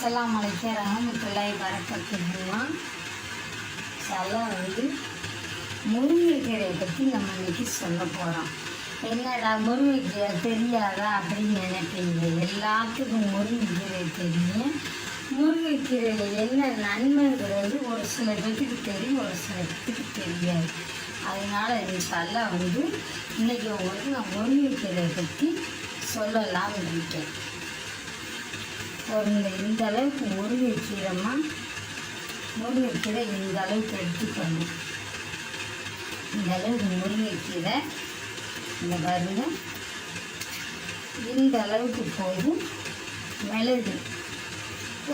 அஸ்ஸலாமு அலைக்கும் ரஹ்மத்துல்லாஹி வரகாத்துஹு. அதெல்லாம் முருங்கைக்கீரையை பற்றி நம்ம இன்றைக்கி சொல்ல போகிறோம். என்னடா முருங்கைக்கீரை தெரியாதா அப்படின்னு நினைப்பீங்க. எல்லாத்துக்கும் முருங்கைக்கீரை தெரியும். முருங்கைக்கீரையில் என்ன நன்மைங்கிறது ஒரு சில பேத்துக்கு தெரியும், ஒரு சில பேத்துக்கு தெரியாது. அதனால் இன்ஷால்லா இன்றைக்கி உங்களுக்கு நான் முருங்கைக்கீரையை பற்றி சொல்லலாம்னு இருக்கேன். இந்த அளவுக்கு முருங்கைக்கீரை இந்த அளவுக்கு எடுத்துக்கணும். இந்த அளவுக்கு முருங்கைக்கீரை இந்த பாருங்க, இந்த அளவுக்கு போதும். மிளகு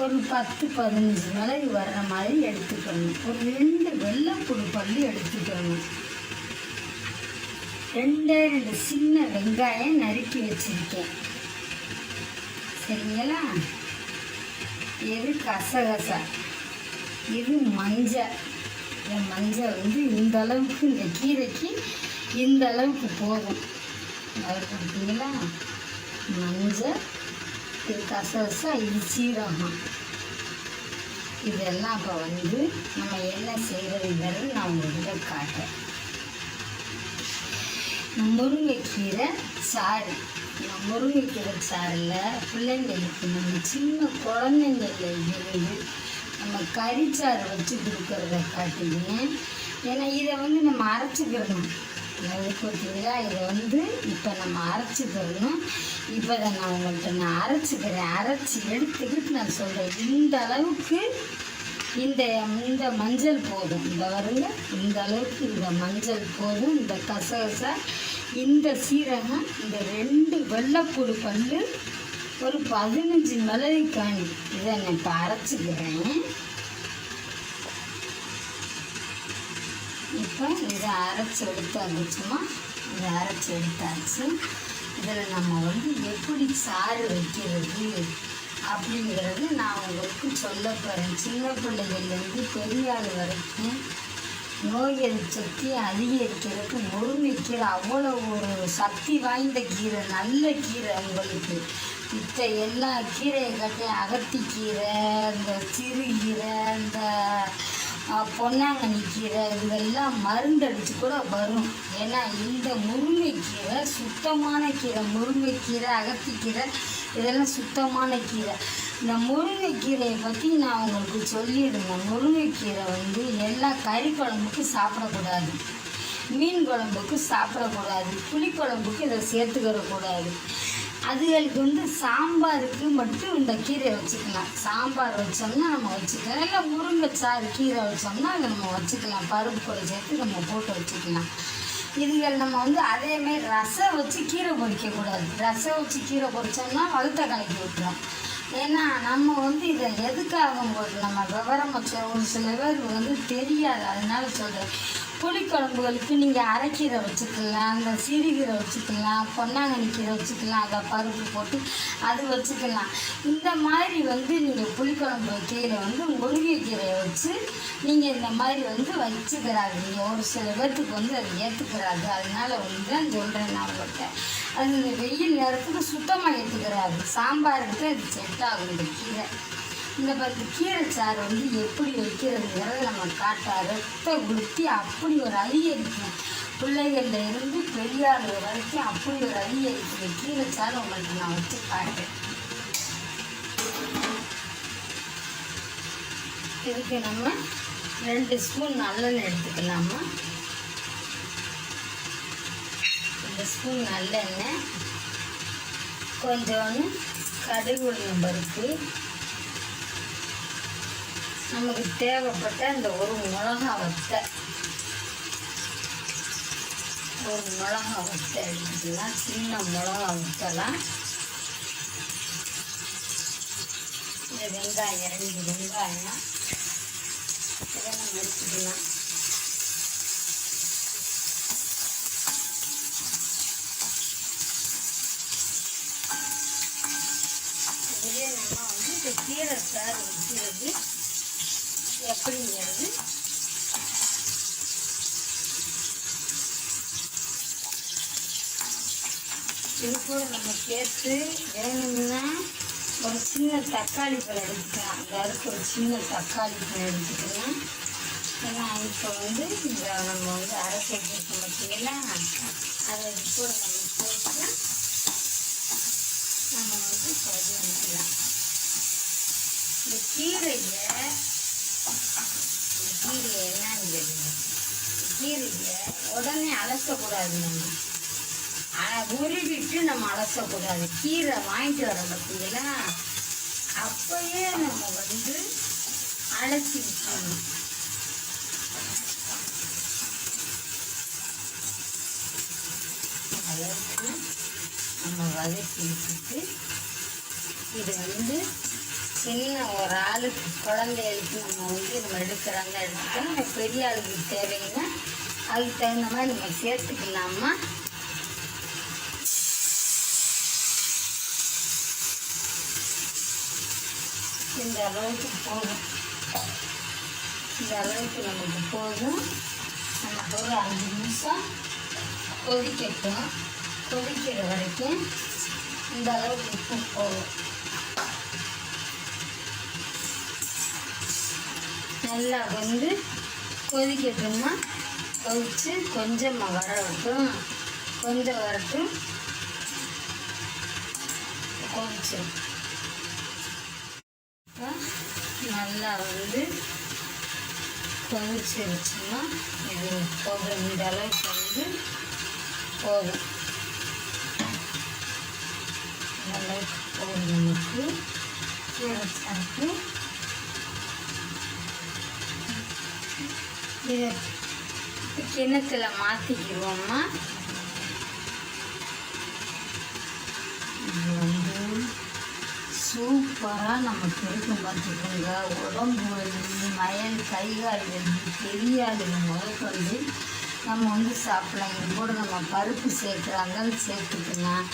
ஒரு 10-15 மிளகு வர்ற மாதிரி எடுத்துக்கணும். ஒரு 2 வெள்ளைப்பூடு பல்லு எடுத்துக்கணும். 2 சின்ன வெங்காயம் நறுக்கி வச்சுருக்கேன். சரிங்களா? இது கசகசா, இது மஞ்சள். இந்த மஞ்சள் இந்த அளவுக்கு, இந்த கீரைக்கு இந்த அளவுக்கு போதும். அது பார்த்தீங்களா? மஞ்சள், இது கசகசா, இது சீரகம். இதெல்லாம் இப்போ நம்ம என்ன செய்கிறதுங்கிறது நான் உங்கள்கிட்ட காட்டுறேன். முருங்கைக்கீரை சாறு. முருங்கைக்கீரை சாறில் பிள்ளைங்களுக்கு, நம்ம சின்ன குழந்தைங்களுக்கு நம்ம கறிச்சாறு வச்சு கொடுக்கறத காட்டுங்க. ஏன்னா இதை நம்ம அரைச்சிக்கிறணும். பார்த்தீங்களா? இதை இப்போ நம்ம அரைச்சிக்கிறணும். இப்போ தான் நான் உங்கள்கிட்ட அரைச்சிக்கிறேன். அரைச்சி எடுத்துக்கிட்டு நான் சொல்கிறேன். இந்த அளவுக்கு இந்த மஞ்சள் போதும். இந்த வருங்க, இந்த அளவுக்கு இந்த மஞ்சள் போதும். இந்த கசகசா, இந்த சீரகம், இந்த 2 வெள்ளைப்பூடு பல்லு, ஒரு 15 மிளகு காணி. இதை நான் இப்போ அரைச்சிக்கிறேன். இப்போ இதை அரைச்சி எடுத்தாச்சுமா, இதை அரைச்சி எடுத்தாச்சு. இதில் நம்ம எப்படி சாறு வைக்கிறது அப்படிங்கிறது நான் உங்களுக்கு சொல்ல போகிறேன். சின்ன பிள்ளைகள்லேருந்து பெரிய ஆள் வரைக்கும் நோய் எதிர்ப்பு சக்தி அதிகரிக்கிறதுக்கு முருங்கைக்கீரை அவ்வளோ ஒரு சக்தி வாய்ந்த கீரை, நல்ல கீரை. உங்களுக்கு மற்ற எல்லா கீரையை கட்டி, அகத்திக்கீரை, இந்த சிறுகீரை, இந்த பொன்னாங்கண்ணி கீரை, இதெல்லாம் மருந்தடிச்சு கூட வரும். ஏன்னா இந்த முருங்கைக்கீரை சுத்தமான கீரை. முருங்கைக்கீரை, அகத்திக்கீரை இதெல்லாம் சுத்தமான கீரை. இந்த முருங்கைக்கீரையை பற்றி நான் உங்களுக்கு சொல்லியிருந்தேன். முருங்கைக்கீரை எல்லா கறி குழம்புக்கு சாப்பிடக்கூடாது, மீன் குழம்புக்கு சாப்பிடக்கூடாது, புளிக்குழம்புக்கு இதை சேர்த்துக்கிறக்கூடாது. அதுகளுக்கு சாம்பாருக்கு மட்டும் இந்த கீரையை வச்சுக்கலாம். சாம்பார் வச்சோம்னா நம்ம வச்சுக்கலாம். இல்லை முருங்கைச்சாறு கீரை வச்சோம்னா அதை நம்ம வச்சுக்கலாம். பருப்பு கூட சேர்த்து நம்ம போட்டு வச்சுக்கலாம். இதுகள் நம்ம அதேமாதிரி ரசம் வச்சு கீரை பொரிக்கக்கூடாது. ரசம் வச்சு கீரை பொரிச்சோம்னா வகுத்த கலக்கி விட்டுரும். ஏன்னா நம்ம இதை எதுக்காக நம்ம விவரம் வச்ச ஒரு சில பேர் தெரியாது. அதனால சொல்கிறேன். புளிக்குழம்புகளுக்கு நீங்கள் அரைக்கீரை வச்சுக்கலாம், அந்த சிறுகீரை வச்சுக்கலாம், பொன்னாங்கண்ணி கீரை வச்சுக்கலாம். அதை பருப்பு போட்டு அது வச்சுக்கலாம். இந்த மாதிரி நீங்கள் புளிக்குழம்பு வைக்கையில் முருங்கைக்கீரையை வச்சு நீங்கள் இந்த மாதிரி வச்சுக்கிறாங்க. நீங்கள் ஒரு சில பேர்த்துக்கு அதை ஏற்றுக்கிறாங்க. அதனால தான் சொல்கிறேன் நான் உங்கள்கிட்ட. அது இந்த வெயில் நேரத்துக்கு சுத்தமாக ஏற்றுக்கிறாரு. சாம்பாருக்கு அது செட் ஆகும் இந்த கீரை. இந்த 10 கீரை சாறு எப்படி வைக்கிறதுங்கிறத நம்ம காட்ட ரத்த குளுத்தி அப்படி ஒரு அதிகரிக்கும். பிள்ளைகள்ல இருந்து பெரியார் வரைக்கும் அப்படி ஒரு அதிகரிக்கும் கீரை சாறு உங்களுக்கு நான் வச்சு காட்டுறேன். இதுக்கு நம்ம 2 ஸ்பூன் நல்லெண்ணெய் எடுத்துக்கலாமா. 2 ஸ்பூன் நல்லெண்ணெய், கொஞ்சோன்னு கடுகு உளுந்தம் பருப்பு, நமக்கு தேவைப்பட்ட இந்த ஒரு மிளகா வத்தை எடுத்துக்கலாம். சின்ன மிளகா வத்தலாம். இந்த வெங்காயம் 2 வெங்காயம் இதை நம்ம எடுத்துக்கலாம். இதுலேயே நம்ம இந்த கீரை சாறு வைக்கிறது எப்படிங்கிறது இது கூட நம்ம சேர்த்து வேணும்னா ஒரு சின்ன தக்காளி பழம் எடுத்துக்கலாம். அந்த அதுக்கு ஒரு சின்ன தக்காளி பழம் எடுத்துக்கலாம். ஏன்னா இப்போ வந்து இந்த நம்ம வந்து அரைச்சி வச்சுருக்கோம் பார்த்தீங்கன்னா, அதை கூட நம்ம போட்டு நம்ம வந்து கொதி வந்துக்கலாம். இந்த கீரையை என்னன்னு தெரியுங்க, கீரையை உடனே அலசக்கூடாது. நம்ம உருவிட்டு நம்ம அலசக்கூடாது. கீரை வாங்கிட்டு வர பார்த்தீங்களா, அப்பயே நம்ம வந்து அலசி விட்டுறணும். அளவுக்கு நம்ம வதக்கி விட்டுட்டு, இது வந்து சின்ன ஒரு ஆளுக்கு குழந்தைகளுக்கு நம்ம எடுக்கிறாங்க எடுத்துட்டா, நம்ம பெரிய ஆளுக்கு தேவைன்னா அதுக்கு தகுந்த மாதிரி நம்ம சேர்த்துக்கலாமா. இந்த அளவுக்கு போதும். இந்த அளவுக்கு நமக்கு போதும். நமக்கு ஒரு 5 நிமிஷம் கொதிக்கட்டும். கொதிக்கிற வரைக்கும் இந்த அளவுக்கு உப்பு போதும். நல்லா வந்து கொதிக்கட்டும்னா கொதித்து கொஞ்சம் வரட்டும். கொஞ்சம் வரட்டும், கொதிச்சிடும். நல்லா வந்து கொதிச்சிருச்சுன்னா இது போதும். இந்த அளவுக்கு வந்து போதும். இந்த அளவுக்கு போதும். நமக்கு சேர்த்து இதை கிணத்துல மாற்றிக்கிடுவோம்மா. இது வந்து சூப்பராக நமக்கு இருக்கும் பார்த்துக்கோங்க. உடம்பு வலி, மயல், கை கால் வலி, தெரியாதுங்க முதற்கொண்டு நம்ம வந்து சாப்பிடலாம். இது கூட நம்ம பருப்பு சேர்க்குறாங்க சேர்த்துக்கலாம்.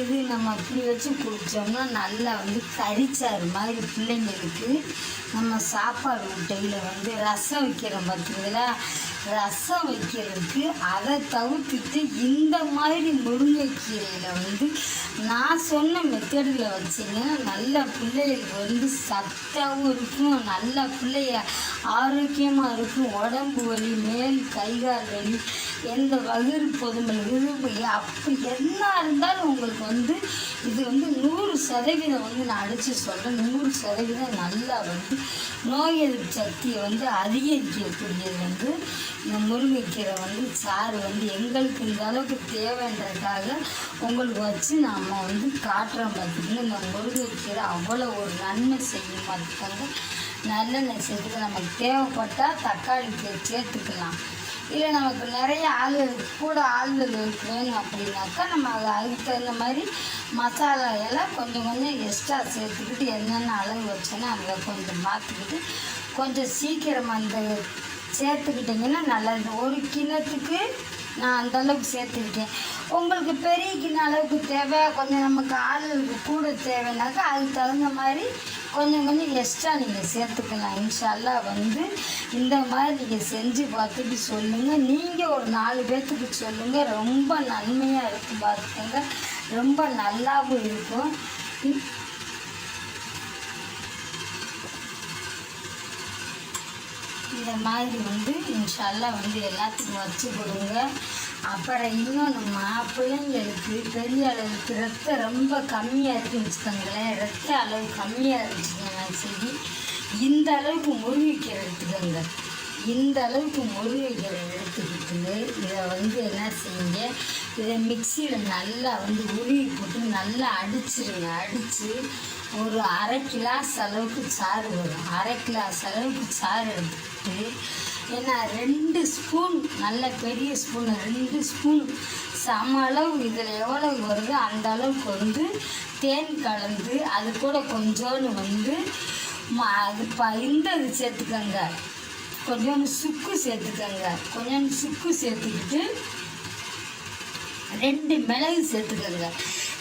இது நம்ம இப்படி வச்சு குடித்தோம்னா நல்லா வந்து கறிச்சாறு மாதிரி பிள்ளைங்களுக்கு நம்ம சாப்பாடு ஊட்டையில் வந்து ரசம் வைக்கிறோம் பார்த்தீங்களா, ரசம் வைக்கிறதுக்கு அதை தவிர்த்துட்டு இந்த மாதிரி முருங்கைக்கீரையில் வந்து நான் சொன்ன மெத்தடில் வச்சிங்கன்னா நல்ல பிள்ளைகளுக்கு வந்து சத்தாகவும் இருக்கும், நல்ல பிள்ளைய ஆரோக்கியமாக இருக்கும். உடம்பு வலி, மேல் கைகால் வலி, எந்த வயிறு பொதுமல் விரும்பி அப்படி என்ன இருந்தாலும் உங்களுக்கு வந்து இது வந்து 100% வந்து நான் அடித்து சொல்கிறேன். 100% நல்லா வந்து நோய் எதிர்ப்பு சக்தியை வந்து அதிகரிக்கக்கூடியது வந்து இந்த முருங்கைக்கீரை வந்து சாறு வந்து எங்களுக்கு இந்த அளவுக்கு தேவைன்றதுக்காக உங்களுக்கு வச்சு நாம் வந்து காட்டுறோம். பார்த்திங்கன்னா இந்த முருங்கைக்கீரை அவ்வளோ ஒரு நன்மை செய்யும். பார்த்துக்கோங்க, நல்லெண்ணெய் சேர்த்துக்க. நமக்கு தேவைப்பட்டால் தக்காளி சேர்த்துக்கலாம். இல்லை நமக்கு நிறைய கூட ஆள்கள் வேணும் அப்படின்னாக்கா நம்ம அதுக்கு தகுந்த மாதிரி மசாலா எல்லாம் கொஞ்சம் கொஞ்சம் எக்ஸ்ட்ரா சேர்த்துக்கிட்டு என்னென்ன அளவு வச்சோன்னா அதில் கொஞ்சம் பார்த்துக்கிட்டு கொஞ்சம் சீக்கிரமாக அந்த சேர்த்துக்கிட்டிங்கன்னா நல்லது. ஒரு கிண்ணத்துக்கு நான் அந்தளவுக்கு சேர்த்துக்கிட்டேன். உங்களுக்கு பெரிய கிண்ண அளவுக்கு தேவை, கொஞ்சம் நமக்கு ஆளுகளுக்கு கூட தேவைன்னாக்கா அதுக்கு தகுந்த மாதிரி கொஞ்சம் கொஞ்சம் எக்ஸ்ட்ரா நீங்கள் சேர்த்துக்கலாம். இன்ஷா அல்லாஹ் வந்து இந்த மாதிரி நீங்கள் செஞ்சு பார்த்துட்டு சொல்லுங்கள். நீங்கள் ஒரு 4 பேர்த்துக்கு சொல்லுங்கள். ரொம்ப நன்மையாக இருக்கும். பார்த்துக்கோங்க, ரொம்ப நல்லாவும் இருக்கும். இந்த மாதிரி வந்து இன்ஷா அல்லாஹ் வந்து எல்லாத்துக்கும் வச்சு கொடுங்க. அப்புறம் இன்னொன்று, பிள்ளைங்களுக்கு பெரிய அளவுக்கு ரத்தம் ரொம்ப கம்மியாக இருக்குன்னு வச்சுக்கோங்களேன். ரத்த அளவு கம்மியாக இருந்துச்சுன்னா சரி, இந்த அளவுக்கு முருங்கைக்கீரை எடுத்துக்கோங்க. இந்த அளவுக்கு முருங்கைக்கீரை எடுத்துக்கிட்டு இதை வந்து என்ன செய்யுங்க, இதை மிக்சியில் நல்லா வந்து உருவி போட்டு நல்லா அடிச்சிருங்க. அடித்து ஒரு 1/2 கிளாஸ் அளவுக்கு சாறு வரும். 1/2 கிளாஸ் அளவுக்கு சாறு எடுத்துக்கிட்டு, ஏன்னா 2 ஸ்பூன் நல்ல பெரிய ஸ்பூன் 2 ஸ்பூன் சம அளவு இதில் எவ்வளோ வருதோ அந்த அளவுக்கு வந்து தேன் கலந்து அது கூட கொஞ்சோன்னு வந்து அது இந்த இது சேர்த்துக்கோங்க. கொஞ்சோண்டு சுக்கு சேர்த்துக்கோங்க. கொஞ்சோண்டு சுக்கு சேர்த்துக்கிட்டு 2 மிளகு சேர்த்துக்கோங்க.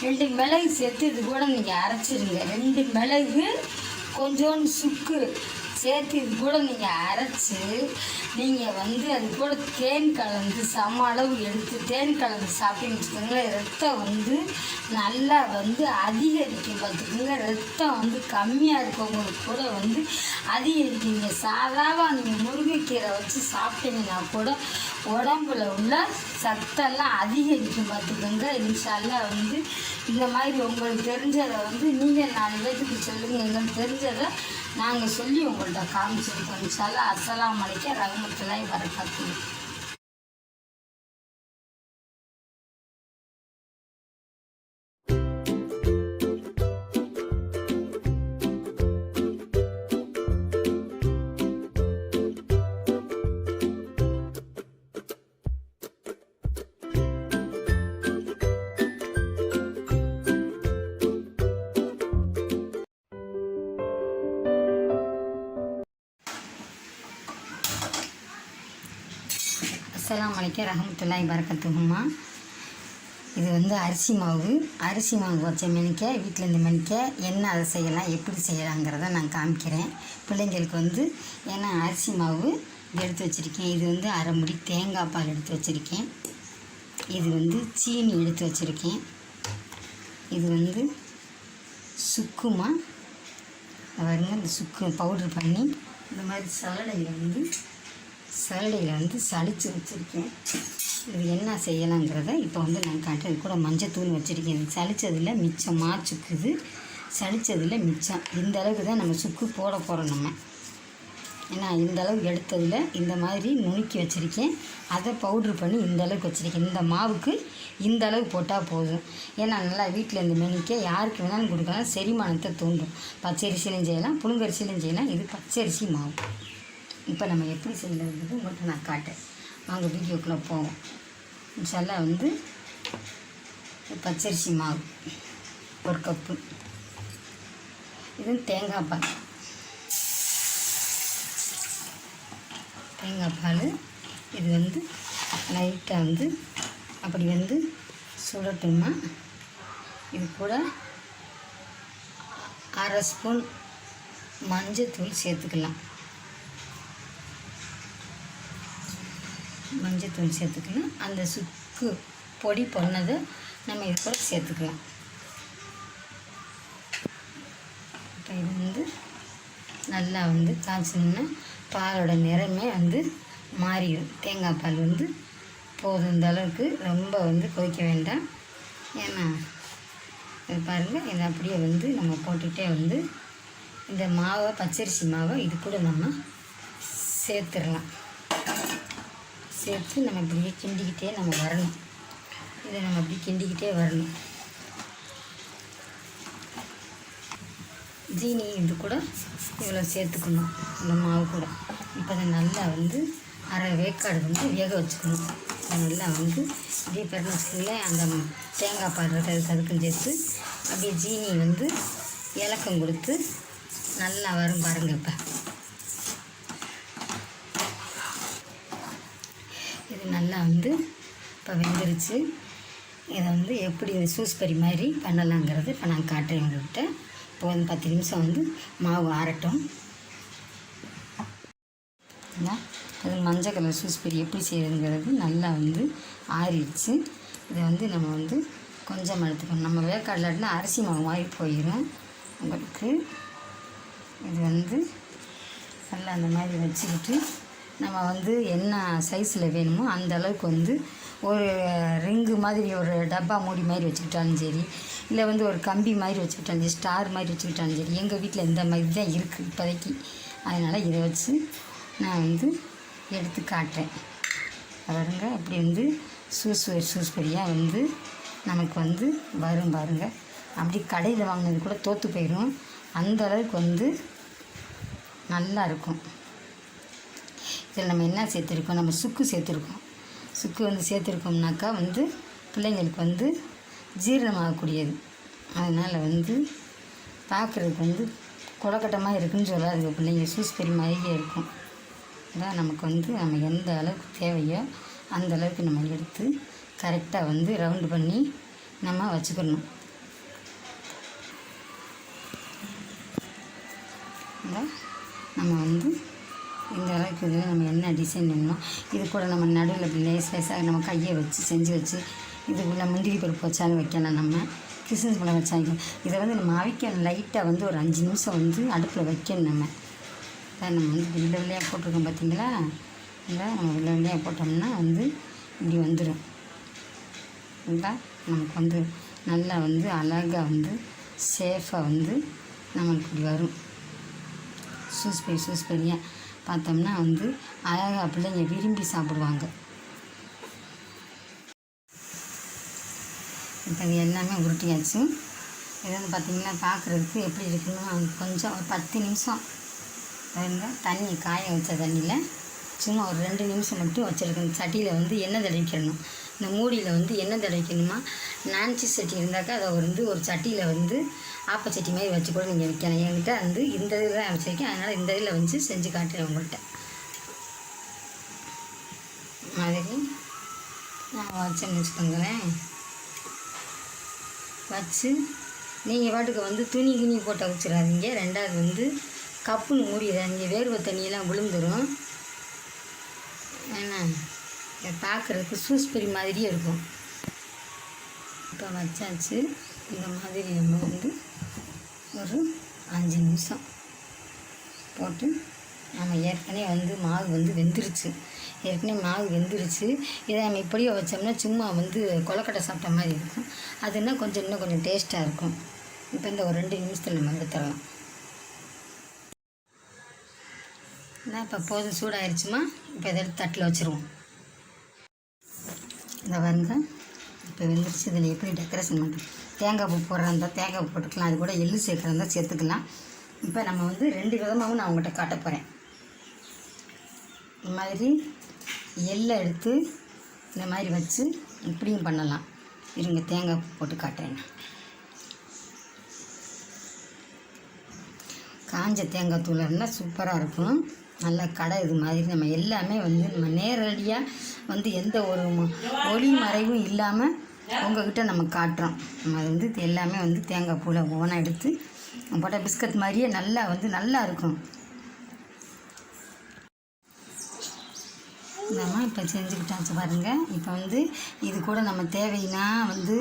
2 மிளகு சேர்த்து இது கூட நீங்கள் அரைச்சிடுங்க. 2 மிளகு, கொஞ்சோண்டு சுக்கு சேர்த்து இது கூட நீங்கள் அரைச்சி நீங்கள் வந்து அது கூட தேன் கலந்து சம அளவு எடுத்து தேன் கலந்து சாப்பிட்டீங்கன்னு வச்சுக்கோங்களேன், ரத்தம் வந்து நல்லா வந்து அதிகரிக்கும். பார்த்துக்கோங்க, ரத்தம் வந்து கம்மியாக இருக்கவங்களுக்கு கூட வந்து அதிகரிக்குங்க. சாதாவாக நீங்கள் முருங்கைக்கீரை வச்சு சாப்பிட்டீங்கன்னா கூட உடம்புல உள்ள சத்தெல்லாம் அதிகரிக்கும். பார்த்துக்கோங்க. இன்ஷால்லா வந்து இந்த மாதிரி உங்களுக்கு தெரிஞ்சதை வந்து நீங்கள் 4 பேருக்கு சொல்லுங்கள். எங்களுக்கு தெரிஞ்சதை நாங்கள் சொல்லி உங்கள்கிட்ட காமிச்சிருக்கோம். இன்ஷால்லா. அஸ்ஸலாமு அலைக்கும் ரஹ்மத்துல்லாஹி வரகாத்துஹு. அஸ்ஸலாமு அலைக்கும் ரஹ்மத்துல்லாஹி வரகாத்துஹும்மா. இது வந்து அரிசி மாவு வச்ச மெனிக்க வீட்டில் இந்த மெனிக்க என்ன அதை செய்யலாம், எப்படி செய்யலாங்கிறத நான் காமிக்கிறேன் பிள்ளைங்களுக்கு வந்து. ஏன்னா அரிசி மாவு எடுத்து வச்சுருக்கேன். இது வந்து அரை முடி தேங்காய் பால் எடுத்து வச்சுருக்கேன். இது வந்து சீனி எடுத்து வச்சுருக்கேன். இது வந்து சுக்குமா பாருங்க, இந்த சுக்கு பவுட்ரு பண்ணி இந்த மாதிரி சலடையில் வந்து சளிச்சு வச்சுருக்கேன். இது என்ன செய்யலாங்கிறத இப்போ வந்து நான் காட்டுறது. கூட மஞ்சத்தூள் வச்சுருக்கேன். சளிச்சதில் மிச்சமாக சுக்குது, சளிச்சதில் மிச்சம். இந்த அளவுக்கு தான் நம்ம சுக்கு போட போகிறோம் நம்ம. ஏன்னா இந்த அளவுக்கு எடுத்ததில் இந்த மாதிரி நுணுக்கி வச்சுருக்கேன். அதை பவுட்ரு பண்ணி இந்த அளவுக்கு வச்சுருக்கேன். இந்த மாவுக்கு இந்த அளவு போட்டால் போதும். ஏன்னா நல்லா வீட்டில் இந்த மெனிக்க யாருக்கு வேணாலும் கொடுக்கலாம், செரிமானத்தை தூண்டும். பச்சரிசிலையும் செய்யலாம், புழுங்கரிசிலையும் செய்யலாம். இது பச்சரிசி மாவு. இப்போ நம்ம எப்படி செய்யலாங்கிறது உங்கள்கிட்ட நான் காட்டேன். வாங்க வீடியோக்குள்ளே போவோம். இன்ஷால்லா வந்து பச்சரிசி மாவு 1 கப்பு. இது தேங்காய் பால். இது வந்து லைட்டாக வந்து அப்படி வந்து சுடட்டுமா. இது கூட 1/2 ஸ்பூன் மஞ்சத்தூள் சேர்த்துக்கலாம். அந்த சுக்கு பொடி பண்ணதை நம்ம இது கூட சேர்த்துக்கலாம். இப்போ இது வந்து நல்லா வந்து காய்ச்சணுன்னா பாலோட நிறமே வந்து மாறிடும். தேங்காய் பால் வந்து போதும். இந்த அளவுக்கு ரொம்ப வந்து கொதிக்க வேண்டாம். ஏன்னா இது பாருங்கள், இதை அப்படியே வந்து நம்ம போட்டுகிட்டே வந்து இந்த மாவை பச்சரிசி மாவை இது கூட நம்ம சேர்த்துடலாம். சேர்த்து நம்ம இப்படியே கிண்டிக்கிட்டே நம்ம வரணும். இதை நம்ம அப்படி கிண்டிக்கிட்டே வரணும். ஜீனி இது கூட இவ்வளோ சேர்த்துக்கணும் இந்த மாவு கூட. இப்போ அதை நல்லா வந்து அரை வேக்காடு வந்து வேக வச்சுக்கணும். நல்லா வந்து இப்படியே பெருநச்சுல அந்த தேங்காய் பால் இருக்கிறதுக்கு அதுக்கும் சேர்த்து அப்படியே ஜீனி வந்து இலக்கம் கொடுத்து நல்லா வரும் பாருங்கள். இப்போ இது நல்லா வந்து இப்போ வெந்துருச்சு. இதை வந்து எப்படி சூஸ்பரி மாதிரி பண்ணலாங்கிறது இப்போ நான் காட்டுறேன் உங்கள்கிட்ட. இப்போ வந்து 10 நிமிஷம் வந்து மாவு ஆறட்டும். அது மஞ்சள் கலர் சூஸ்பெரி எப்படி செய்யறதுங்கிறது நல்லா வந்து ஆறிடுச்சு. இதை வந்து நம்ம வந்து கொஞ்சம் எடுத்துக்கணும். நம்ம வேக்காடலாட்டினா அரிசி மாவு மாதிரி போயிடும் உங்களுக்கு. இது வந்து நல்லா அந்த மாதிரி வச்சுக்கிட்டு நம்ம வந்து என்ன சைஸில் வேணுமோ அந்த அளவுக்கு வந்து ஒரு ரிங்கு மாதிரி ஒரு டப்பா மூடி மாதிரி வச்சுக்கிட்டாலும் சரி, இல்லை வந்து ஒரு கம்பி மாதிரி வச்சுக்கிட்டாலும் சரி, ஸ்டார் மாதிரி வச்சுக்கிட்டாலும் சரி. எங்கள் வீட்டில் இந்த மாதிரி தான் இருக்குது இப்போதைக்கு. அதனால் இதை வச்சு நான் வந்து எடுத்து காட்டுறேன். பாருங்க அப்படி வந்து சூஸ்பெரியாக வந்து நமக்கு வந்து வரும் பாருங்கள். அப்படி கடையில் வாங்கினது கூட தோற்று போயிடும். அந்த அளவுக்கு வந்து நல்லா இருக்கும். இதில் நம்ம என்ன சேர்த்துருக்கோம், நம்ம சுக்கு சேர்த்துருக்கோம். சுக்கு வந்து சேர்த்துருக்கோம்னாக்கா வந்து பிள்ளைங்களுக்கு வந்து ஜீரணமாகக்கூடியது. அதனால் வந்து பார்க்குறதுக்கு வந்து கொலக்கட்டமாக இருக்குதுன்னு சொல்லாதுங்க பிள்ளைங்க, சூஸ்பெரி மாதிரியே இருக்கும். அதான் நமக்கு வந்து நம்ம எந்த அளவுக்கு தேவையோ அந்த அளவுக்கு நம்ம எடுத்து கரெக்டாக வந்து ரவுண்டு பண்ணி நம்ம வச்சுக்கணும். நம்ம வந்து இந்த அளவுக்கு இதில் நம்ம என்ன டிசைன் வேணுமோ இது கூட நம்ம நடுவில் இப்படி லேசாக நம்ம கையை வச்சு செஞ்சு வச்சு இதுக்குள்ளே முந்திரி பருப்பு வச்சாலும் வைக்கலாம், நம்ம கிறிஸ்மஸ் பழம் வச்சாங்க. இதை வந்து நம்ம அவிக்கணும் லைட்டாக வந்து ஒரு 5 நிமிஷம் வந்து அடுப்பில் வைக்கணும். நம்ம வந்து வெள்ளை வெள்ளையாக போட்டிருக்கோம் பார்த்தீங்களா, இல்லை நம்ம வெள்ளை வெள்ளையாக போட்டோம்னா வந்து இப்படி வந்துடும். இல்லை நமக்கு வந்து நல்லா வந்து அழகாக வந்து சேஃபாக வந்து நம்மளுக்கு இப்படி வரும். சூஸ்பெரியாக பார்த்தோம்னா வந்து அழகாக பிள்ளைங்க விரும்பி சாப்பிடுவாங்க. இப்போ இது எல்லாமே உருட்டியாச்சு. இது வந்து பார்த்திங்கன்னா பார்க்குறதுக்கு எப்படி இருக்குன்னு கொஞ்சம் ஒரு 10 நிமிஷம் தண்ணி காய வச்ச தண்ணியில் சும்மா ஒரு 2 நிமிஷம் மட்டும் வச்சுருக்கணும். சட்டியில் வந்து எண்ணெய் தடவிக்கணும். இந்த மூடியில் வந்து எண்ணெய் தடவிக்கணுமா, நான்ச்சி சட்டி இருந்தாக்கா அதை வந்து ஒரு சட்டியில் வந்து ஆப்பச்சட்டி மாதிரி வச்சு கூட நீங்கள் வைக்கலாம். என்கிட்ட வந்து இந்த இதில் தான் வச்சுருக்கேன், அதனால் இந்த இதில் வந்து செஞ்சு காட்டுறேன் உங்கள்கிட்ட. மாதிரி நான் வச்சேன்னு வச்சுக்கோங்களேன். வச்சு நீங்கள் பாட்டுக்கு வந்து துணி போட்டு வச்சிடாதீங்க. ரெண்டாவது வந்து கப்புன்னு மூடிடாதீங்க, வேர்வை தண்ணியெல்லாம் விழுந்துடும். ஏன்னா இதை பார்க்குறதுக்கு சூஸ்பெரி மாதிரியே இருக்கும். இப்போ வச்சாச்சு. இந்த மாதிரி நம்ம வந்து ஒரு 5 நிமிஷம் போட்டு நம்ம ஏற்கனவே வந்து மாவு வந்து வெந்துருச்சு. இதை நம்ம இப்படியே வச்சோம்னா சும்மா வந்து கொலக்கட்டை சாப்பிட்ட மாதிரி இருக்கும். அதுன்னா இன்னும் கொஞ்சம் டேஸ்ட்டாக இருக்கும். இப்போ இந்த ஒரு 2 நிமிஷத்தில் நம்ம எடுத்துடலாம். இப்போ போதும், சூடாகிடுச்சுமா. இப்போ இதை எடுத்து தட்டில் வச்சுருவோம். இந்த பாருங்க, இப்போ வெந்துருச்சு. இதில் எப்படி டெக்கரேஷன் பண்ணுறது, தேங்காய் பூ போடுறா இருந்தால் தேங்காய் பூ போட்டுக்கலாம், அது கூட எள்ளு சேர்க்குறா இருந்தால் சேர்த்துக்கலாம். இப்போ நம்ம வந்து 2 விதமாகவும் நான் உங்கள்கிட்ட காட்ட போகிறேன். இந்த மாதிரி எள்ளை எடுத்து இந்த மாதிரி வச்சு இப்படியும் பண்ணலாம். இருங்க, தேங்காய் பூ போட்டு காட்டுறேன். காஞ்ச தேங்காய் தூள் இருந்தால் சூப்பராக இருக்கும். நல்லா கடை இது மாதிரி நம்ம எல்லாமே வந்து நம்ம நேரடியாக வந்து எந்த ஒரு ஒளி மறைவும் இல்லாமல் உங்கள்கிட்ட நம்ம காட்டுறோம். நம்ம அது வந்து எல்லாமே வந்து தேங்காய் பூவில் ஓனாக எடுத்து போட்டால் பிஸ்கட் மாதிரியே நல்லா இருக்கும். நம்ம இப்போ செஞ்சுக்கிட்டாச்சு பாருங்கள். இப்போ வந்து இது கூட நம்ம தேவைன்னா வந்து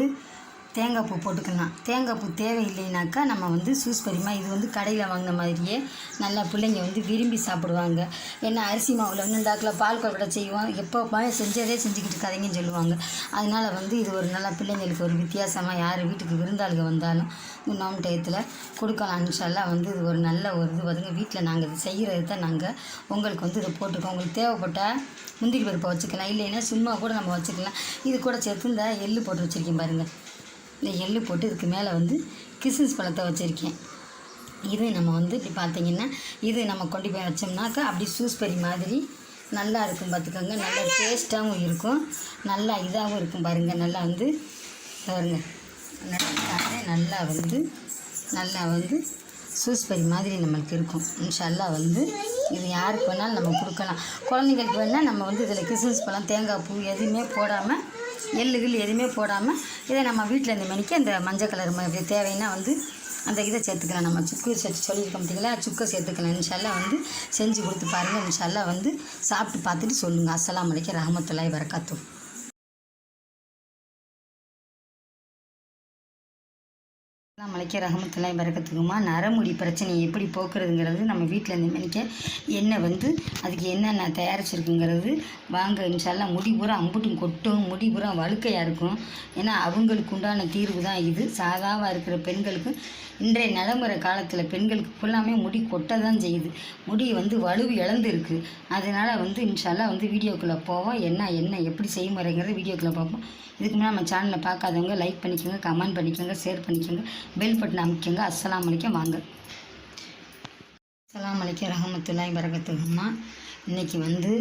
தேங்காய் பூ போட்டுக்கலாம். தேங்காய் பூ தேவையில்லைனாக்கா நம்ம வந்து சூஸ்பெரிமா இது வந்து கடையில் வாங்கின மாதிரியே நல்லா பிள்ளைங்க வந்து விரும்பி சாப்பிடுவாங்க. ஏன்னா அரிசி மாவில் வந்து டாக்கில் பால் கொழுக்கட்டை செய்வோம், எப்போ செஞ்சதே செஞ்சுக்கிட்டு இருக்காதீங்கன்னு சொல்லுவாங்க. அதனால் வந்து இது ஒரு நல்லா பிள்ளைங்களுக்கு ஒரு வித்தியாசமாக யார் வீட்டுக்கு விருந்தாளுங்க வந்தாலும் நோம்பு டயத்தில் கொடுக்கலாம். இன்ஷால்லாம் வந்து இது ஒரு நல்ல ஒரு இது வருங்க. வீட்டில் நாங்கள் இது செய்கிறது தான் நாங்கள் உங்களுக்கு வந்து இதை போட்டிருக்கோம். உங்களுக்கு தேவைப்பட்டால் முந்திரி பருப்பை வச்சுக்கலாம், இல்லைன்னா சும்மா கூட நம்ம வச்சுக்கலாம். இது கூட சேர்த்து இந்த எள்ளு போட்டு வச்சுருக்கேன் பாருங்கள். இந்த எள்ளு போட்டு இதுக்கு மேலே வந்து கிஸ்மிஸ் பழத்தை வச்சுருக்கேன். இது நம்ம வந்து இப்படி பார்த்தீங்கன்னா இது நம்ம கொண்டு போய் வச்சோம்னாக்கா அப்படி சூஸ்பெரி மாதிரி நல்லா இருக்கும். பார்த்துக்கோங்க, நல்லா டேஸ்ட்டாகவும் இருக்கும், நல்லா இதாகவும் இருக்கும். பாருங்கள், நல்லா வந்து பாருங்க, நல்லா வந்து சூஸ்பெரி மாதிரி நம்மளுக்கு இருக்கும். இன்ஷால்லா வந்து இது யாருக்கு வேணாலும் நம்ம கொடுக்கலாம். குழந்தைங்களுக்கு வேணால் நம்ம வந்து இதில் கிஸ்மிஸ் பழம், தேங்காய் பூ எதுவுமே போடாமல், எள்ளுகள் எதுவுமே போடாமல் இதை நம்ம வீட்டில் இந்த மணிக்கு அந்த மஞ்சள் கலர் தேவைன்னா வந்து அந்த இதை சேர்த்துக்கலாம். நம்ம சுக்கு சேர்த்து சொல்லியிருக்கோம் பார்த்தீங்களா, சுக்கை சேர்த்துக்கலாம். இன்ஷால்லா வந்து செஞ்சு கொடுத்து பாருங்கள். இன்ஷால்லா வந்து சாப்பிட்டு பார்த்துட்டு சொல்லுங்கள். அஸ்ஸலாமு அலைக்கும் ரஹ்மத்துல்லாஹி வரகாத்துஹு. அஸ்ஸலாமு ரஹ்மத்துல்லாஹி வரகாத்துஹுமா. நரமுடி பிரச்சனையை எப்படி போக்குறதுங்கிறது நம்ம வீட்டில் இந்த மணிக்க எண்ணெய் வந்து அதுக்கு என்னென்ன தயாரிச்சிருக்குங்கிறது வாங்க. இன்ஷால்லா முடி பூரா அம்புட்டும் கொட்டும், முடி பூரா வழுக்கையாக இருக்கும். ஏன்னா அவங்களுக்கு உண்டான தீர்வு தான் இது. சாதாவாக இருக்கிற பெண்களுக்கு இன்றைய நடைமுறை காலத்தில் பெண்களுக்கு ஃபுல்லாமே முடி கொட்ட தான் செய்யுது. முடி வந்து வலுவு இழந்துருக்கு. அதனால் வந்து இன்ஷால்லா வந்து வீடியோக்குள்ளே போவோம். என்ன எப்படி செய்முறைங்கிறது வீடியோக்குள்ளே பார்ப்போம். இதுக்கு முன்னாடி நம்ம சேனலில் பார்க்காதவங்க லைக் பண்ணிக்கோங்க, கமெண்ட் பண்ணிக்கோங்க, ஷேர் பண்ணிக்கோங்க, பெல் பட்டன் அமைக்கோங்க. அஸ்ஸலாமு அலைக்கும். வாங்க. அஸ்ஸலாமு அலைக்கும் ரஹ்மத்துல்லாஹி வரகாத்துஹுமா. இன்றைக்கி வந்து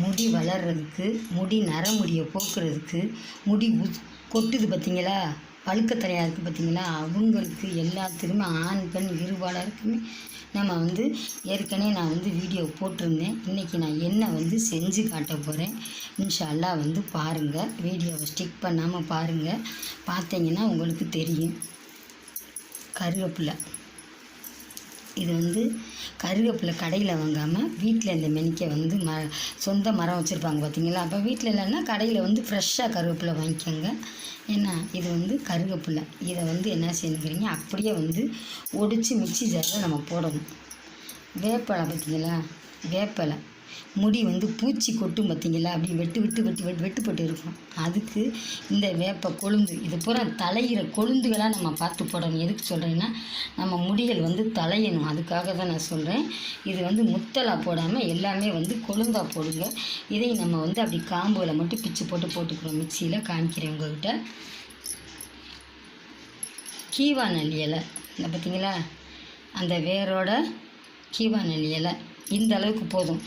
முடி வளர்கிறதுக்கு, முடி நரமுடியை போக்குறதுக்கு, முடி கொட்டுது பார்த்திங்களா, வழுக்கத்தலையாக இருக்குது பார்த்திங்களா, அவங்களுக்கு எல்லாத்துக்குமே ஆண் பெண் இருபாலருக்குமே நம்ம வந்து ஏற்கனவே நான் வந்து வீடியோ போட்டிருந்தேன். இன்றைக்கி நான் என்ன வந்து செஞ்சு காட்ட போகிறேன். இன்ஷா அல்லாஹ் வந்து பாருங்கள், வீடியோவை ஸ்டிக் பண்ணாமல் பாருங்கள். பார்த்தீங்கன்னா உங்களுக்கு தெரியும். கருவேப்பிலை இது வந்து கருவேப்பிலை கடையில் வாங்காமல் வீட்டில் இந்த மெனிக்கை வந்து சொந்த மரம் வச்சுருப்பாங்க பார்த்தீங்களா. அப்போ வீட்டில் இல்லைன்னா கடையில் வந்து ஃப்ரெஷ்ஷாக கருவேப்பிலை வாங்கிக்கோங்க. ஏன்னா இது வந்து கருவேப்பிலை. இதை வந்து என்ன செய்யணுங்கிறீங்க, அப்படியே வந்து ஒடிச்சு மிக்ஸி ஜாரில் நம்ம போடணும். வேப்பலை பார்த்தீங்களா, வேப்பலை முடி வந்து பூச்சி கொட்டும் பார்த்தீங்களா, அப்படி வெட்டுப்பட்டு இருக்கும். அதுக்கு இந்த வேப்ப கொழுந்து இது பூரா தலையிற கொழுந்துகளாக நம்ம பார்த்து போடணும். எதுக்கு சொல்கிறேன்னா, நம்ம முடிகள் வந்து தலையணும், அதுக்காக தான் நான் சொல்கிறேன். இது வந்து முத்தலாக போடாமல் எல்லாமே வந்து கொழுந்தாக போடுங்க. இதை நம்ம வந்து அப்படி காம்புகளை மட்டும் பிச்சு போட்டுக்கிறோம். மிக்சியில் காமிக்கிறேன் உங்கள்கிட்ட. கீவா நல்லி இலை இந்த பார்த்தீங்களா, அந்த வேரோட கீவா நல்லி இலை இந்த அளவுக்கு போதும்.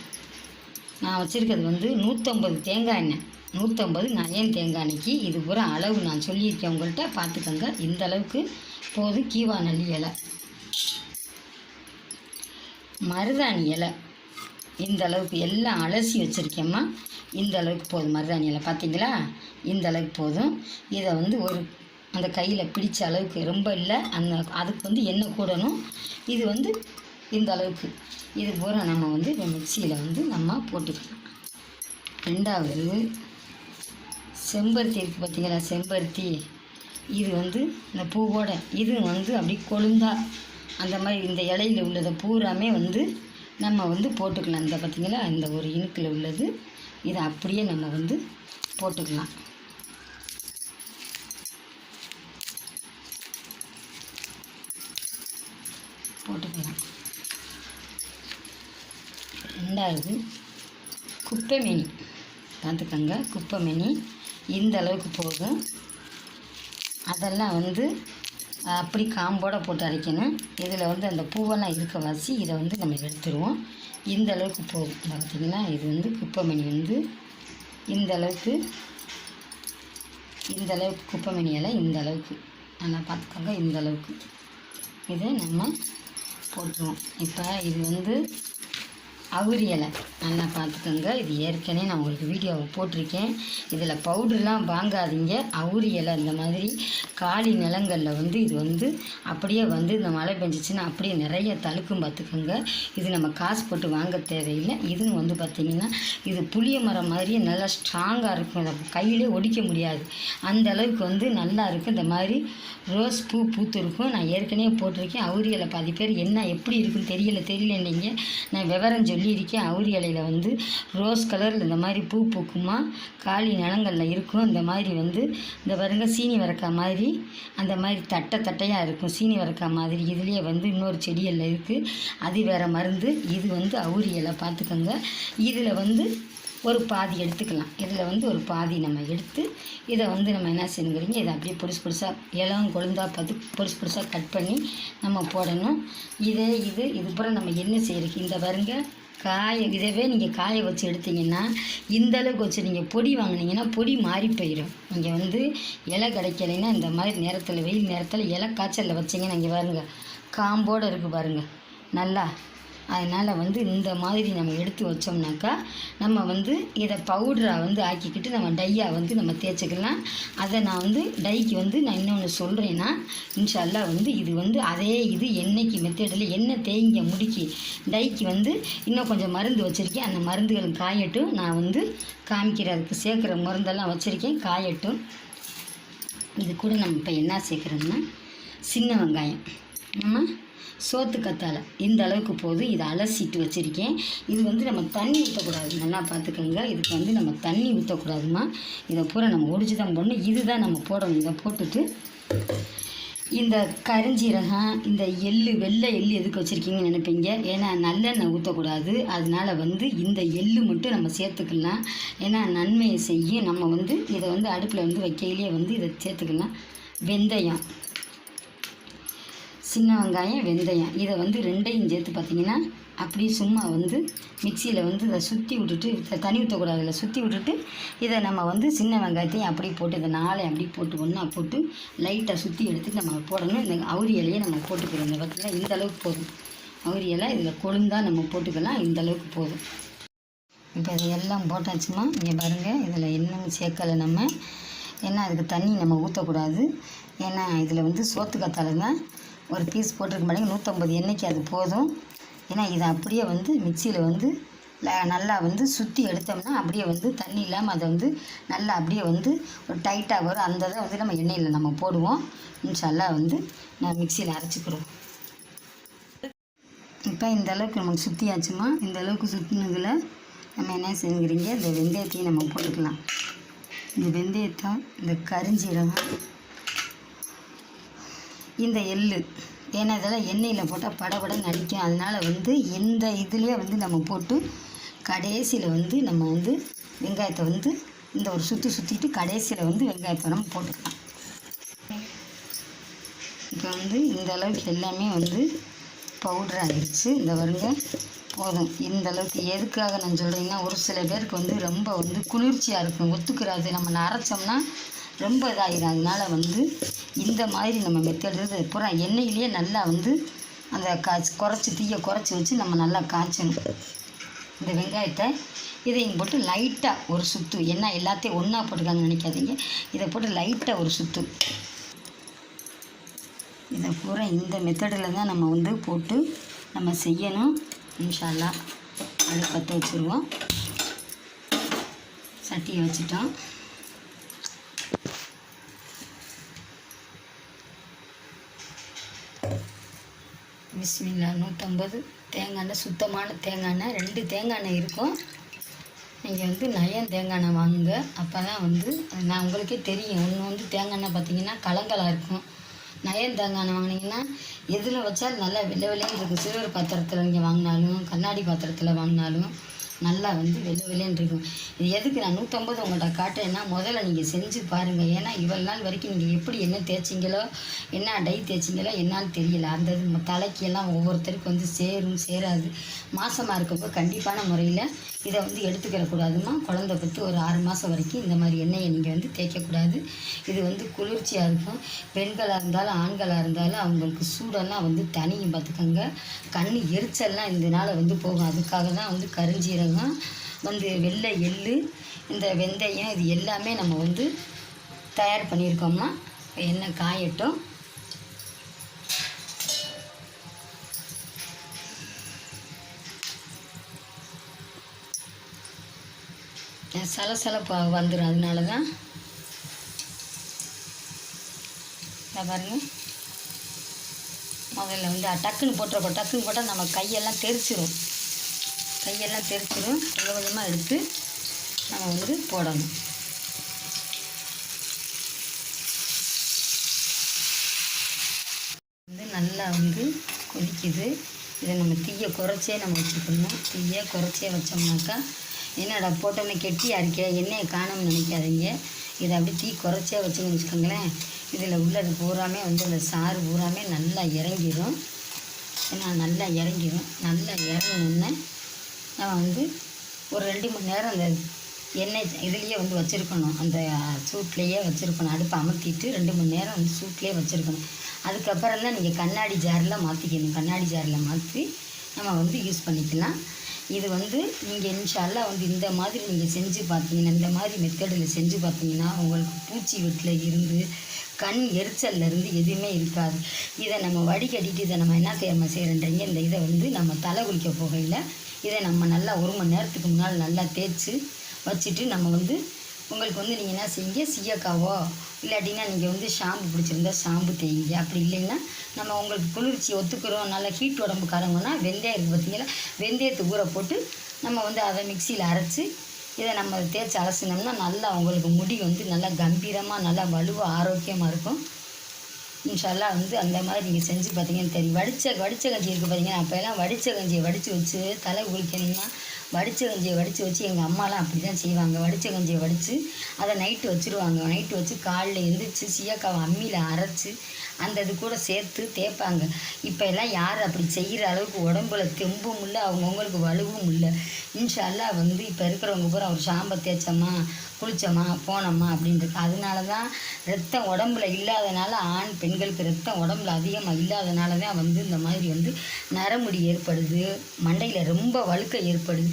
நான் வச்சுருக்கிறது வந்து 150 தேங்காய் எண்ணெய், 150 நயன் தேங்காய் எண்ணெய்க்கு. இது பூரா அளவு நான் சொல்லியிருக்கேன் உங்கள்கிட்ட, பார்த்துக்கோங்க. இந்த அளவுக்கு போதும். கீவா நல்லி இலை, மருதாணி இலை இந்த அளவுக்கு எல்லாம் அலசி வச்சுருக்கேம்மா. இந்த அளவுக்கு போதும் மருதாணி இலை, பார்த்தீங்களா, இந்த அளவுக்கு போதும். இதை வந்து ஒரு அந்த கையில் பிடிச்ச அளவுக்கு, ரொம்ப இல்லை, அதுக்கு வந்து எண்ணெய் கூடணும். இது வந்து இந்த அளவுக்கு. இது பூரா நம்ம வந்து இந்த மிக்சியில் வந்து நம்ம போட்டுக்கலாம். ரெண்டாவது செம்பருத்தி இருக்குது பார்த்தீங்களா, செம்பருத்தி. இது வந்து இந்த பூவோட இது வந்து அப்படி கொழுந்தா அந்த மாதிரி இந்த இலையில் உள்ளதை பூராமே வந்து நம்ம வந்து போட்டுக்கலாம். இந்த பார்த்தீங்களா, இந்த ஒரு இனுக்கில் உள்ளது, இதை அப்படியே நம்ம வந்து போட்டுக்கலாம். ரெண்டாவது குப்பைமேனி பார்த்துக்கோங்க. குப்பைமேனி இந்த அளவுக்கு போதும். அதெல்லாம் வந்து அப்படி காம்போடு போட்டு அரைக்கணும். இதில் வந்து அந்த பூவெல்லாம் இருக்க வாசி இதை வந்து நம்ம எடுத்துருவோம். இந்த அளவுக்கு போதும். இதை பார்த்திங்கன்னா, இது வந்து குப்பைமேனி வந்து இந்த அளவுக்கு குப்பைமேனி இலை இந்த அளவுக்கு நல்லா பார்த்துக்கோங்க. இந்த அளவுக்கு இதை நம்ம போட்டுருவோம். இப்போ இது வந்து அவுரி இலை நல்லா பார்த்துக்கோங்க. இது ஏற்கனவே நான் உங்களுக்கு வீடியோவை போட்டிருக்கேன். இதில் பவுடர்லாம் வாங்காதீங்க. அவுரி இலை இந்த மாதிரி காலி நிலங்களில் வந்து இது வந்து அப்படியே வந்து இந்த மழை பெஞ்சிச்சின்னா அப்படியே நிறைய தழுக்கும், பார்த்துக்கோங்க. இது நம்ம காசு போட்டு வாங்க தேவையில்லை. இதுவும் வந்து பார்த்திங்கன்னா, இது புளிய மரம் மாதிரியே நல்லா ஸ்ட்ராங்காக இருக்கும். அதை கையிலே ஒடிக்க முடியாது, அந்த அளவுக்கு வந்து நல்லா இருக்கும். இந்த மாதிரி ரோஸ் பூத்து இருக்கும். நான் ஏற்கனவே போட்டிருக்கேன். அவுரி இலை பாதி பேர் என்ன எப்படி இருக்குன்னு தெரியலன்னீங்க. நான் விவரம் சொல்லியிருக்கேன். அவுரி இலையில் வந்து ரோஸ் கலரில் இந்த மாதிரி பூக்குமா, காலி நிலங்களில் இருக்கும். இந்த மாதிரி வந்து இந்த பாருங்க, சீனி வரக்காய் மாதிரி அந்த மாதிரி தட்டையாக இருக்கும், சீனி வரக்காய் மாதிரி. இதுலேயே வந்து இன்னொரு செடியெல்லாம் இருக்குது, அது வேறு மருந்து. இது வந்து அவுரி இலை, பார்த்துக்கோங்க. இதில் வந்து ஒரு பாதி எடுத்துக்கலாம். இதில் வந்து ஒரு பாதி நம்ம எடுத்து இதை வந்து நம்ம என்ன செய்யணுங்கிறீங்க, இதை அப்படியே பொடிசாக இளம் கொழுந்தா பார்த்து பொடிசாக கட் பண்ணி நம்ம போடணும். இது பூரா நம்ம என்ன செய்யறதுக்கு, இந்த பாருங்க இதவே நீங்கள் காய வச்சு எடுத்தீங்கன்னா, இந்த அளவுக்கு வச்சு நீங்கள் பொடி வாங்கினீங்கன்னா பொடி மாறி போயிடும். நீங்கள் வந்து இலை கிடைக்கலைன்னா இந்த மாதிரி நேரத்தில், வெயில் நேரத்தில் இலை காய்ச்சலில் வச்சிங்கன்னா இங்கே பாருங்கள் காம்போடு இருக்குது பாருங்கள் நல்லா. அதனால் வந்து இந்த மாதிரி நம்ம எடுத்து வச்சோம்னாக்கா நம்ம வந்து இதை பவுடராக வந்து ஆக்கிக்கிட்டு நம்ம டையாக வந்து நம்ம தேய்ச்சிக்கலாம். அதை நான் வந்து டைக்கு வந்து நான் இன்னொன்று சொல்கிறேன்னா, இன்ஷா அல்லாஹ் வந்து இது வந்து அதே இது எண்ணெய்க்கு மெத்தடில் எண்ணெய் தேய்ங்க முடிக்கு டைக்கு வந்து இன்னும் கொஞ்சம் மருந்து வச்சுருக்கேன். அந்த மருந்துகள் காயட்டும், நான் வந்து காமிக்கிறதுக்கு சேர்க்குற மருந்தெல்லாம் வச்சுருக்கேன், காயட்டும். இது கூட நம்ம இப்போ என்ன சேர்க்குறோம்னா, சின்ன வெங்காயம், நம்ம சோத்து கத்தாழை இந்த அளவுக்கு போதும். இதை அலசிட்டு வச்சுருக்கேன். இது வந்து நம்ம தண்ணி ஊற்றக்கூடாது, நல்லா பார்த்துக்கோங்க. இதுக்கு வந்து நம்ம தண்ணி ஊற்றக்கூடாதுமா. இதை பூரா நம்ம ஒடிச்சு தான் போடணும். இதுதான் நம்ம போடணும். இதை போட்டுட்டு இந்த கரிஞ்சீரகம், இந்த வெள்ளை எள்ளு எதுக்கு வச்சுருக்கீங்கன்னு நினைப்பீங்க. ஏன்னா நல்லெண்ணெய் ஊற்றக்கூடாது, அதனால் வந்து இந்த எள்ளு மட்டும் நம்ம சேர்த்துக்கலாம். ஏன்னா நன்மையை செய்யும். நம்ம வந்து இதை வந்து அடுப்பில் வந்து வைக்கையிலே வந்து இதை சேர்த்துக்கலாம். வெந்தயம், சின்ன வெங்காயம், வெந்தயம், இதை வந்து ரெண்டையும் சேர்த்து பார்த்திங்கன்னா அப்படியே சும்மா வந்து மிக்சியில் வந்து இதை சுற்றி விட்டுட்டு, தண்ணி ஊற்றக்கூடாது, இதில் சுற்றி விட்டுட்டு இதை நம்ம வந்து சின்ன வெங்காயத்தையும் அப்படியே போட்டு இதை அப்படியே போட்டு ஒன்றா போட்டு லைட்டாக சுற்றி எடுத்துட்டு நம்ம போடணும். இந்த அவுரி இலையை நம்ம போட்டுக்கிறோம். இந்த பார்த்திங்கன்னா இந்த அளவுக்கு போதும். அவுரி இலை இதில் கொழுந்தா நம்ம போட்டுக்கலாம். இந்த அளவுக்கு போதும். இப்போ இதையெல்லாம் போட்டாச்சுமா. இங்கே பாருங்கள், இதில் இன்னும் சேர்க்கலை நம்ம. ஏன்னா அதுக்கு தண்ணி நம்ம ஊற்றக்கூடாது. ஏன்னா இதில் வந்து சோத்து கத்தாழை தான், ஒரு பீஸ் போட்டிருக்க மாட்டேங்க 150 எண்ணெய்க்கு அது போதும். ஏன்னா இதை அப்படியே வந்து மிக்சியில் வந்து நல்லா வந்து சுற்றி எடுத்தோம்னா அப்படியே வந்து தண்ணி இல்லாமல் அதை வந்து நல்லா அப்படியே வந்து ஒரு டைட்டாக வரும். அந்த இதை வந்து நம்ம எண்ணெயில் நம்ம போடுவோம். இன்ஷால்லா வந்து நான் மிக்சியில் அரைச்சிக்கிறோம். இப்போ இந்த அளவுக்கு நமக்கு சுற்றியாச்சுமா. இந்த அளவுக்கு சுற்றினதில் நம்ம என்ன செய்யுங்கிறீங்க, இந்த வெந்தயத்தையும் நம்ம போட்டுக்கலாம். இந்த வெந்தயத்தை, இந்த கரிஞ்சீரகம், இந்த எள்ளு, ஏன்னா இதெல்லாம் எண்ணெயில் போட்டால் படபடன்னு அடிக்கும். அதனால் வந்து இந்த இதுலேயே வந்து நம்ம போட்டு கடைசியில் வந்து நம்ம வந்து வெங்காயத்தை வந்து இந்த ஒரு சுற்றிட்டு கடைசியில் வந்து வெங்காயத்தை நம்ம போட்டுக்கலாம். இப்போ வந்து இந்த அளவுக்கு எல்லாமே வந்து பவுடர் ஆகிடுச்சு. இந்த வருங்க போதும். இந்த அளவுக்கு எதுக்காக நான் சொல்கிறேன்னா, ஒரு சில பேருக்கு வந்து ரொம்ப வந்து குளிர்ச்சியாக இருக்கும், ஒத்துக்கிறாது. நம்ம அரைச்சோம்னா ரொம்ப இதாகிடும். அதனால் வந்து இந்த மாதிரி நம்ம மெத்தடு பூரா எண்ணெயிலேயே நல்லா வந்து அந்த குறைச்சி தீயை குறைச்சி வச்சு நம்ம நல்லா காய்ச்சணும். இந்த வெங்காயத்தை இதையும் போட்டு லைட்டாக ஒரு சுற்று, என்ன எல்லாத்தையும் ஒன்றா போட்டுக்காங்கன்னு நினைக்காதீங்க. இதை போட்டு லைட்டாக ஒரு சுற்று. இதை பூரா இந்த மெத்தடில் தான் நம்ம வந்து போட்டு நம்ம செய்யணும். இன்ஷா அல்லாஹ் அடுப்பு பற்ற வச்சுருவோம். சட்டியை வச்சுட்டோம். பிஸ்மில்லா. 150 தேங்காய் எண்ணெய், சுத்தமான தேங்காய் எண்ணெய். 2 தேங்காய் எண்ணெய் இருக்கும். நீங்கள் வந்து நயம் தேங்காய் எண்ணெய் வாங்குங்க. அப்போ தான் வந்து நான் உங்களுக்கே தெரியும். ஒன்று வந்து தேங்காய் எண்ணெய் பார்த்தீங்கன்னா கலங்கலாக இருக்கும். நயம் தேங்காய் எண்ணெய் வாங்கினீங்கன்னா எதில் வச்சாலும் நல்லா வெள்ளை வெள்ளைன்னு இருக்கும். சில்வர் பாத்திரத்தில் நீங்கள் வாங்கினாலும் கண்ணாடி பாத்திரத்தில் வாங்கினாலும் நல்லா வந்து வெள்ளை வெள்ளைன்னு இருக்கும். இது எதுக்கு நான் 150 உங்கள்கிட்ட காட்டுறேன்னா, முதல்ல நீங்கள் செஞ்சு பாருங்கள். ஏன்னா இவ்வளோ நாள் வரைக்கும் நீங்கள் எப்படி என்ன தேய்ச்சிங்களோ, என்ன டை தேய்ச்சிங்களோ என்னான்னு தெரியல. அந்த இது தலைக்கெல்லாம் ஒவ்வொருத்தருக்கு வந்து சேரும் சேராது. மாதமாக இருக்கப்போ கண்டிப்பான முறையில் இதை வந்து எடுத்துக்கிறக்கூடாதுமா. குழந்தை பற்றி ஒரு 6 மாதம் வரைக்கும் இந்த மாதிரி எண்ணெயை நீங்கள் வந்து தேய்க்கக்கூடாது. இது வந்து குளிர்ச்சியாக இருக்கும். பெண்களாக இருந்தாலும் ஆண்களாக இருந்தாலும் அவங்களுக்கு சூடெல்லாம் வந்து தனியும் பார்த்துக்கோங்க. கண் எரிச்சல்லாம் இதனால் வந்து போகும். அதுக்காக தான் வந்து கரிஞ்சீரகம் வந்து வெள்ளை எள்ளு, இந்த வெந்தயம், இது எல்லாமே நம்ம வந்து தயார் பண்ணியிருக்கோம்னா எண்ணெய் காயட்டும். சலசலப்பு வந்துடும். அதனால தான் பாருங்க. முதல்ல வந்து டக்குன்னு போட்டுருக்கோம். டக்குன்னு போட்டால் நம்ம கையெல்லாம் தெரிச்சிடும். கொஞ்சம் கொஞ்சமாக எடுத்து நம்ம வந்து போடணும். வந்து நல்லா வந்து கொதிக்குது. இதை நம்ம தீயை குறைச்சே நம்ம வச்சுக்கணும். தீயை குறைச்சே வச்சோம்னாக்கா என்னடா போட்டோன்னே கெட்டியாக இருக்கே எண்ணெயை காணும்னு நினைக்காதீங்க. இதை அப்படியே தீ குறைச்சே வச்சுன்னு வச்சுக்கோங்களேன். இதில் உள்ளது பூராமே வந்து அந்த சாறு பூராமே நல்லா இறங்கிடும். ஏன்னா நல்லா இறங்கிடும். நல்லா இறங்கினோன்னே நம்ம வந்து ஒரு 2 மணி நேரம் அந்த எண்ணெய் இதுலேயே வந்து வச்சுருக்கணும். அந்த சூட்லேயே வச்சுருக்கணும். அடுப்பை அமர்த்திட்டு 2 மணி நேரம் வந்து சூட்லேயே வச்சுருக்கணும். அதுக்கப்புறம் தான் நீங்கள் கண்ணாடி ஜாரில் மாற்றிக்கணும். கண்ணாடி ஜாரில் மாற்றி நம்ம வந்து யூஸ் பண்ணிக்கலாம். இது வந்து நீங்கள் இன்ஷா அல்லாஹ் வந்து இந்த மாதிரி நீங்கள் செஞ்சு பார்த்தீங்கன்னா, இந்த மாதிரி மெத்தடில் செஞ்சு பார்த்தீங்கன்னா உங்களுக்கு பூச்சி வெட்டில் இருந்து கண் எரிச்சல்லேருந்து எதுவுமே இருக்காது. இதை நம்ம வடிகட்டிட்டு இதை நம்ம என்ன செய்கிறோன்றீங்க, இந்த இதை வந்து நம்ம தலை குளிக்க போகையில் இதை நம்ம நல்லா 1 மணி நேரத்துக்கு முன்னால் நல்லா தேய்ச்சி வச்சுட்டு நம்ம வந்து உங்களுக்கு வந்து நீங்கள் என்ன செய்யுங்க, சீயக்காவோ இல்லாட்டினா நீங்கள் வந்து ஷாம்பு பிடிச்சிருந்தா ஷாம்பு தேய்ங்க. அப்படி இல்லைன்னா நம்ம உங்களுக்கு குளிர்ச்சி ஒத்துக்கிறோம், நல்லா ஹீட் உடம்புக்காரங்கன்னா வெந்தயம் இருக்குது பார்த்தீங்களா, வெந்தயத்தை ஊற போட்டு நம்ம வந்து அதை மிக்சியில் அரைச்சி இதை நம்ம தேய்ச்சி அலசினோம்னா நல்லா உங்களுக்கு முடி வந்து நல்லா கம்பீரமாக நல்லா வலுவாக ஆரோக்கியமாக இருக்கும். இன்ஷா அல்லாஹ் வந்து அந்த மாதிரி நீங்கள் செஞ்சு பார்த்தீங்கன்னு தெரியும். வடித்த கஞ்சி இருக்குது பார்த்தீங்கன்னா, அப்போ எல்லாம் வடித்த கஞ்சியை வடித்து வச்சு தலை குளிக்கணும்னா வடித்த கஞ்சியை வடித்து வச்சு எங்கள் அம்மாலாம் அப்படி தான் செய்வாங்க. வடித்த கஞ்சியை வடித்து அதை நைட்டு வச்சுருவாங்க. நைட்டு வச்சு காலையில் எழுந்திரிச்சு சீயக்காவை அம்மியில் அரைச்சி அந்த இது கூட சேர்த்து தேய்ப்பாங்க. இப்போ எல்லாம் யார் அப்படி செய்கிற அளவுக்கு உடம்புல தெம்பும் இல்லை, அவங்கவுங்களுக்கு வலுவும் இல்லை. இன்ஷா அல்லாஹ் வந்து இப்போ இருக்கிறவங்க பூரா ஒரு ஷாம்பை தேய்ச்சோமா குளித்தோமா போனோமா அப்படின்றது. அதனால தான் ரத்தம் உடம்புல இல்லாதனால ஆண் பெண்களுக்கு ரத்தம் உடம்புல அதிகமாக இல்லாதனால தான் வந்து இந்த மாதிரி வந்து நரமுடி ஏற்படுது, மண்டையில் ரொம்ப வழுக்கை ஏற்படுது.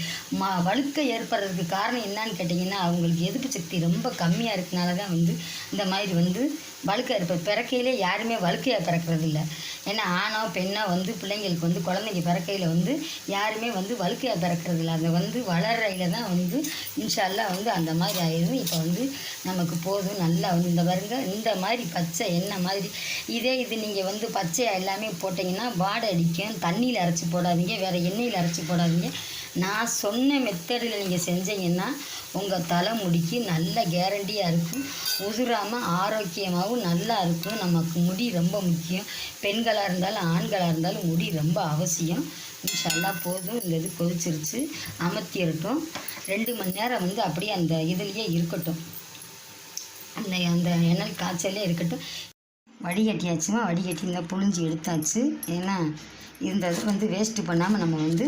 வழுக்கை ஏற்படுறதுக்கு காரணம் என்னன்னு கேட்டிங்கன்னா, அவங்களுக்கு எதிர்ப்பு சக்தி ரொம்ப கம்மியாக இருக்கனால தான் வந்து இந்த மாதிரி வந்து வழுக்கை ஏற்படுது. பிறக்கையிலே யாருமே யாருமே வழுக்கையாக பிறக்கிறது இல்லை. ஏன்னா ஆணோ பெண்ணோ வந்து பிள்ளைங்களுக்கு வந்து குழந்தைங்க பிறக்கையில் வந்து யாருமே வந்து வழுக்கையாக பிறக்கிறது இல்லை. அதை வந்து வளர்றையில் தான் வந்து இன்ஷா அல்லாஹ் வந்து அந்த மாதிரி ஆயிடும். இப்போ வந்து நமக்கு போதும் நல்லா வந்து இந்த பாருங்க இந்த மாதிரி பச்சை எண்ணெய் மாதிரி இது நீங்கள் வந்து பச்சையாக எல்லாமே போட்டிங்கன்னா வாடை அடிக்கும். தண்ணியில் அரைச்சி போடாதீங்க, வேறு எண்ணெயில் அரைச்சி போடாதீங்க. நான் சொன்ன மெத்தடில் நீங்கள் செஞ்சீங்கன்னா உங்கள் தலைமுடிக்கு நல்ல கேரண்டியாக இருக்கும், உதிராமல் ஆரோக்கியமாகவும் நல்லா இருக்கும். நமக்கு முடி ரொம்ப முக்கியம். பெண்களாக இருந்தாலும் ஆண்களாக இருந்தாலும் முடி ரொம்ப அவசியம். இன்ஷா அல்லாஹ் போதும். இந்த இது கொதிச்சிருச்சு, அமர்த்திடட்டும். 2 மணி நேரம் வந்து அப்படியே அந்த இதுலேயே இருக்கட்டும், அந்த அந்த எண்ணெய் காய்ச்சலே இருக்கட்டும். வடிகட்டியாச்சுமா, வடிகட்டி இந்த புழிஞ்சி எடுத்தாச்சு. ஏன்னா இந்த இது வந்து வேஸ்ட்டு பண்ணாமல் நம்ம வந்து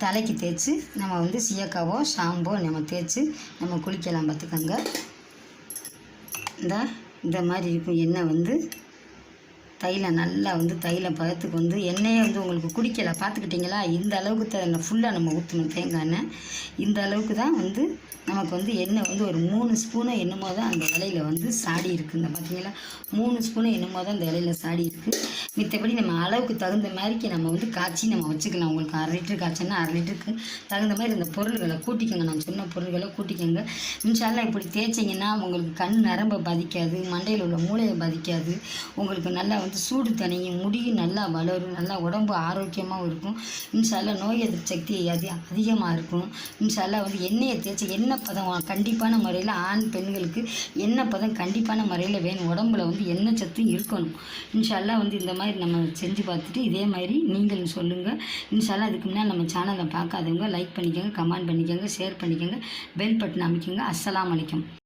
தலைக்கு தேய்ச்சி நம்ம வந்து சீயக்காவோ ஷாம்போ நம்ம தேய்ச்சி நம்ம குளிக்கலாம். பார்த்துக்கோங்க, இந்த மாதிரி இருக்கும் எண்ணெய் வந்து தைலம் நல்லா வந்து தைலம் பதத்துக்கு வந்து எண்ணெயை வந்து உங்களுக்கு குடிக்கலாம். பார்த்துக்கிட்டிங்களா? இந்த அளவுக்கு ஃபுல்லாக நம்ம ஊற்றணும் தேங்காய் எண்ணெய். இந்த அளவுக்கு தான் வந்து நமக்கு வந்து எண்ணெய் வந்து ஒரு 3 ஸ்பூனு என்னமோ தான் அந்த இலையில வந்து சாடி இருக்குங்க. பார்த்தீங்களா? 3 ஸ்பூனு என்னமோ தான் அந்த இலையில சாடி இருக்குது. மித்தபடி நம்ம அளவுக்கு தகுந்த மாதிரிக்கு நம்ம வந்து காய்ச்சி நம்ம வச்சுக்கலாம். உங்களுக்கு 1/2 லிட்டர் காய்ச்சனா 1/2 லிட்டருக்கு தகுந்த மாதிரி இந்த பொருள்களை கூட்டிக்கோங்க. நான் சொன்ன பொருள்களை கூட்டிக்கோங்க. இன்ஷா அல்லாஹ் இப்படி தேய்ச்சிங்கன்னா உங்களுக்கு கண் நரம்பை பாதிக்காது, மண்டையில் உள்ள மூளையை பாதிக்காது. உங்களுக்கு நல்லா வந்து சூடு தணியும், முடியும் நல்லா வளரும், நல்லா உடம்பு ஆரோக்கியமாகவும் இருக்கும். இன்ஷா அல்லாஹ் நோய் எதிர்ப்பு சக்தி அதிகமாக இருக்கும். இன்ஷா அல்லாஹ் வந்து எண்ணெயை தேய்ச்சி எண்ணெய் பதம் கண்டிப்பான முறையில் ஆண் பெண்களுக்கு எண்ணெய் பதம் கண்டிப்பான முறையில் வேணும். உடம்புல வந்து எண்ணெய் சத்தும் இருக்கணும். இன்ஷா அல்லாஹ் வந்து இந்த மாதிரி நம்ம செஞ்சு பார்த்துட்டு இதே மாதிரி நீங்களும் சொல்லுங்கள். இன்ஷா அல்லாஹ் இதுக்கு முன்னாடி நம்ம சேனலை பார்க்காதவங்க லைக் பண்ணிக்கோங்க, கமெண்ட் பண்ணிக்கோங்க, ஷேர் பண்ணிக்கோங்க, பெல் பட்டன் அமைக்கோங்க. அஸ்ஸலாமு அலைக்கும்.